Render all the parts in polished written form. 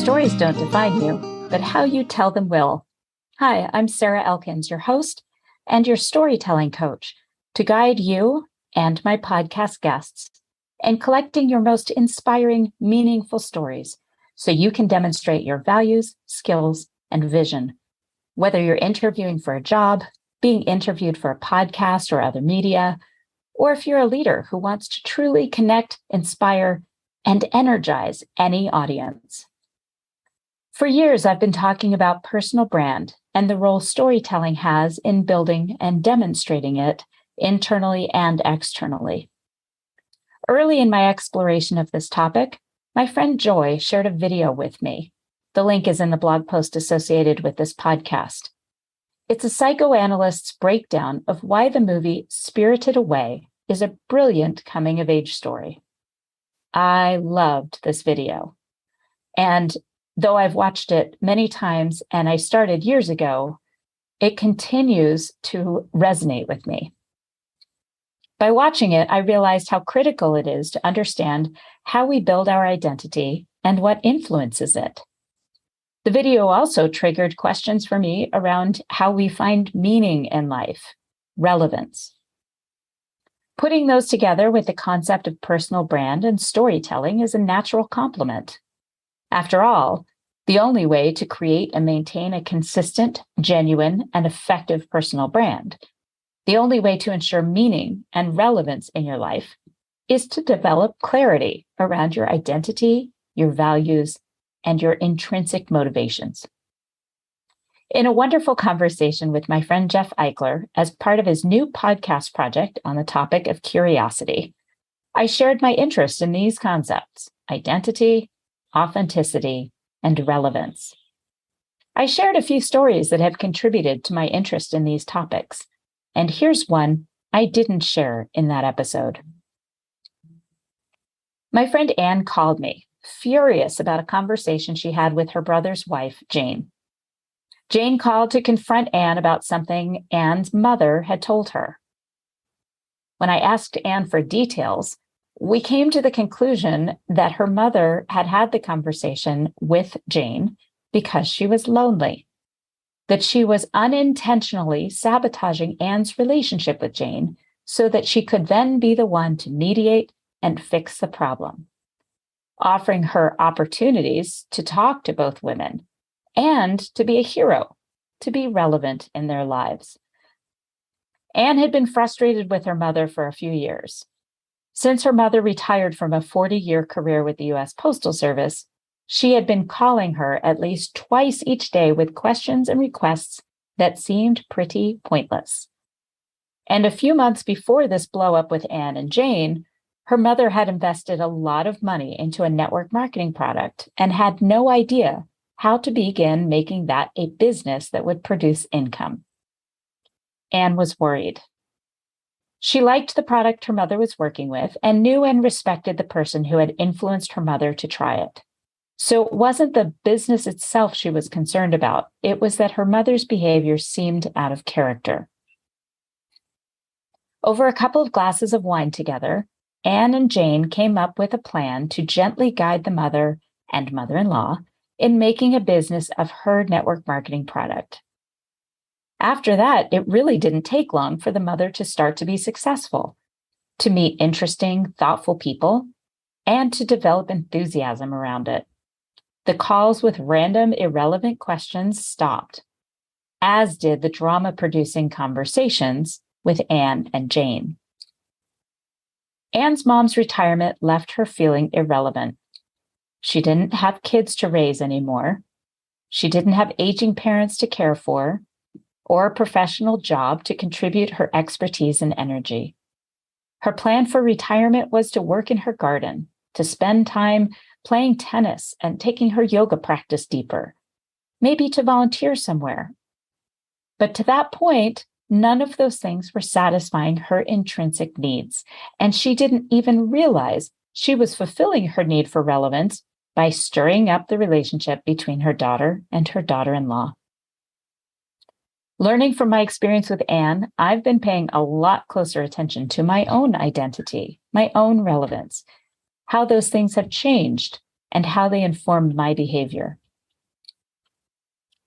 Stories don't define you, but how you tell them will. Hi, I'm Sarah Elkins, your host and your storytelling coach, to guide you and my podcast guests in collecting your most inspiring, meaningful stories so you can demonstrate your values, skills, and vision. Whether you're interviewing for a job, being interviewed for a podcast or other media, or if you're a leader who wants to truly connect, inspire, and energize any audience. For years, I've been talking about personal brand and the role storytelling has in building and demonstrating it internally and externally. Early in my exploration of this topic, my friend Joy shared a video with me. The link is in the blog post associated with this podcast. It's a psychoanalyst's breakdown of why the movie Spirited Away is a brilliant coming-of-age story. I loved this video. And though I've watched it many times and I started years ago, it continues to resonate with me. By watching it, I realized how critical it is to understand how we build our identity and what influences it. The video also triggered questions for me around how we find meaning in life, relevance. Putting those together with the concept of personal brand and storytelling is a natural complement. After all, the only way to create and maintain a consistent, genuine, and effective personal brand, the only way to ensure meaning and relevance in your life, is to develop clarity around your identity, your values, and your intrinsic motivations. In a wonderful conversation with my friend Jeff Eichler as part of his new podcast project on the topic of curiosity, I shared my interest in these concepts: identity, authenticity, and relevance. I shared a few stories that have contributed to my interest in these topics, and here's one I didn't share in that episode. My friend Anne called me, furious about a conversation she had with her brother's wife, Jane. Jane called to confront Anne about something Anne's mother had told her. When I asked Anne for details, we came to the conclusion that her mother had had the conversation with Jane because she was lonely, that she was unintentionally sabotaging Anne's relationship with Jane so that she could then be the one to mediate and fix the problem, offering her opportunities to talk to both women and to be a hero, to be relevant in their lives. Anne had been frustrated with her mother for a few years. Since her mother retired from a 40-year career with the U.S. Postal Service, she had been calling her at least twice each day with questions and requests that seemed pretty pointless. And a few months before this blow-up with Anne and Jane, her mother had invested a lot of money into a network marketing product and had no idea how to begin making that a business that would produce income. Anne was worried. She liked the product her mother was working with and knew and respected the person who had influenced her mother to try it. So it wasn't the business itself she was concerned about. It was that her mother's behavior seemed out of character. Over a couple of glasses of wine together, Anne and Jane came up with a plan to gently guide the mother and mother-in-law in making a business of her network marketing product. After that, it really didn't take long for the mother to start to be successful, to meet interesting, thoughtful people, and to develop enthusiasm around it. The calls with random, irrelevant questions stopped, as did the drama-producing conversations with Anne and Jane. Anne's mom's retirement left her feeling irrelevant. She didn't have kids to raise anymore. She didn't have aging parents to care for, or a professional job to contribute her expertise and energy. Her plan for retirement was to work in her garden, to spend time playing tennis and taking her yoga practice deeper, maybe to volunteer somewhere. But to that point, none of those things were satisfying her intrinsic needs, and she didn't even realize she was fulfilling her need for relevance by stirring up the relationship between her daughter and her daughter-in-law. Learning from my experience with Anne, I've been paying a lot closer attention to my own identity, my own relevance, how those things have changed and how they informed my behavior.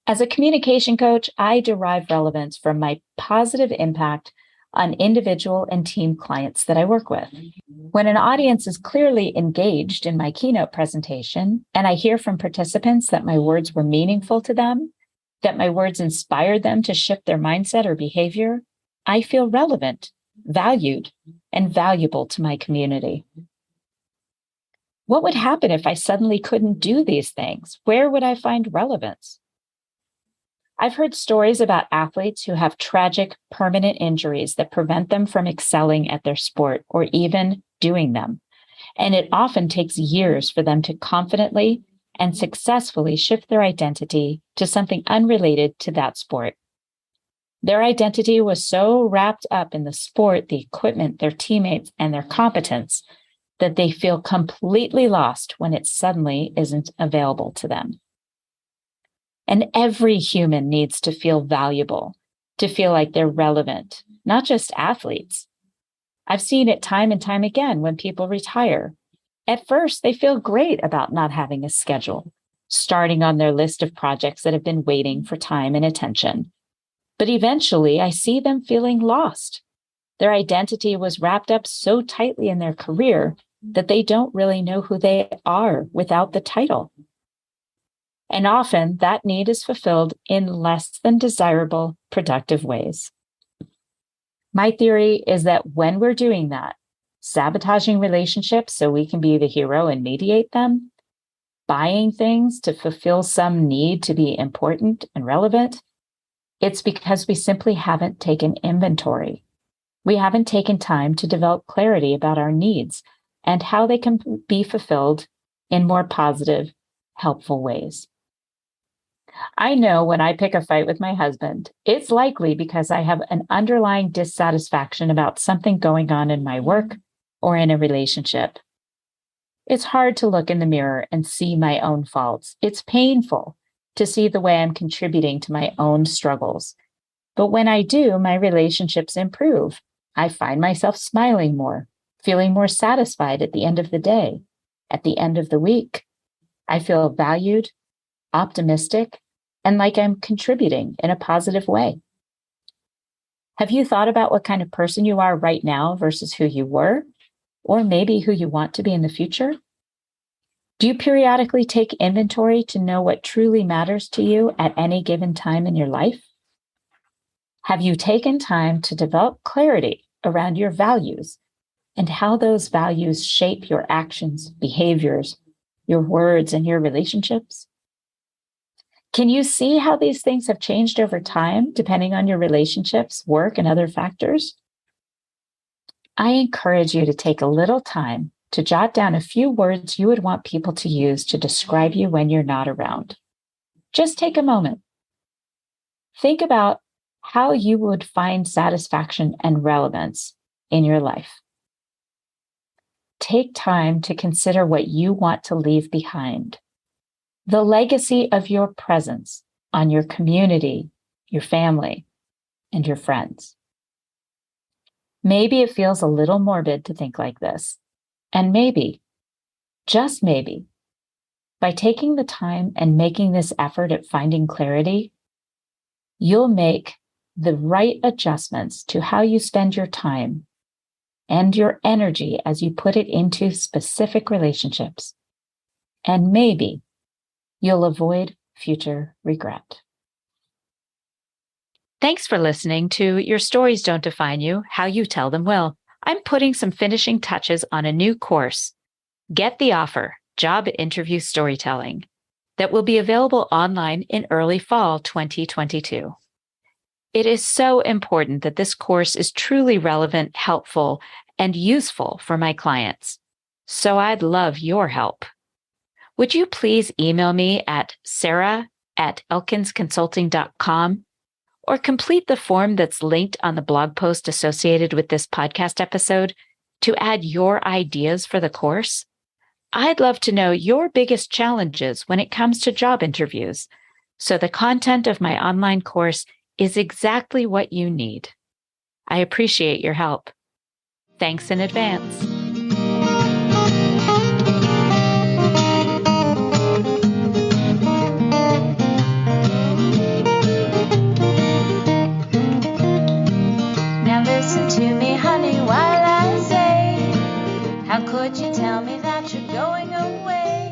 As a communication coach, I derive relevance from my positive impact on individual and team clients that I work with. When an audience is clearly engaged in my keynote presentation, and I hear from participants that my words were meaningful to them, that my words inspired them to shift their mindset or behavior, I feel relevant, valued, and valuable to my community. What would happen if I suddenly couldn't do these things? Where would I find relevance? I've heard stories about athletes who have tragic, permanent injuries that prevent them from excelling at their sport or even doing them. And it often takes years for them to confidently and successfully shift their identity to something unrelated to that sport. Their identity was so wrapped up in the sport, the equipment, their teammates, and their competence that they feel completely lost when it suddenly isn't available to them. And every human needs to feel valuable, to feel like they're relevant, not just athletes. I've seen it time and time again when people retire. At first, they feel great about not having a schedule, starting on their list of projects that have been waiting for time and attention. But eventually, I see them feeling lost. Their identity was wrapped up so tightly in their career that they don't really know who they are without the title. And often that need is fulfilled in less than desirable, productive ways. My theory is that when we're doing that, sabotaging relationships so we can be the hero and mediate them, buying things to fulfill some need to be important and relevant, it's because we simply haven't taken inventory. We haven't taken time to develop clarity about our needs and how they can be fulfilled in more positive, helpful ways. I know when I pick a fight with my husband, it's likely because I have an underlying dissatisfaction about something going on in my work or in a relationship. It's hard to look in the mirror and see my own faults. It's painful to see the way I'm contributing to my own struggles. But when I do, my relationships improve. I find myself smiling more, feeling more satisfied at the end of the day, at the end of the week. I feel valued, optimistic, and like I'm contributing in a positive way. Have you thought about what kind of person you are right now versus who you were, or maybe who you want to be in the future? Do you periodically take inventory to know what truly matters to you at any given time in your life? Have you taken time to develop clarity around your values and how those values shape your actions, behaviors, your words, and your relationships? Can you see how these things have changed over time, depending on your relationships, work, and other factors? I encourage you to take a little time to jot down a few words you would want people to use to describe you when you're not around. Just take a moment. Think about how you would find satisfaction and relevance in your life. Take time to consider what you want to leave behind. The legacy of your presence on your community, your family, and your friends. Maybe it feels a little morbid to think like this. And maybe, just maybe, by taking the time and making this effort at finding clarity, you'll make the right adjustments to how you spend your time and your energy as you put it into specific relationships. And maybe you'll avoid future regret. Thanks for listening to Your Stories Don't Define You, How You Tell Them Will. I'm putting some finishing touches on a new course, Get the Offer, Job Interview Storytelling, that will be available online in early fall 2022. It is so important that this course is truly relevant, helpful, and useful for my clients. So I'd love your help. Would you please email me at sarah@elkinsconsulting.com or complete the form that's linked on the blog post associated with this podcast episode to add your ideas for the course? I'd love to know your biggest challenges when it comes to job interviews, so the content of my online course is exactly what you need. I appreciate your help. Thanks in advance. tell me that you're going away.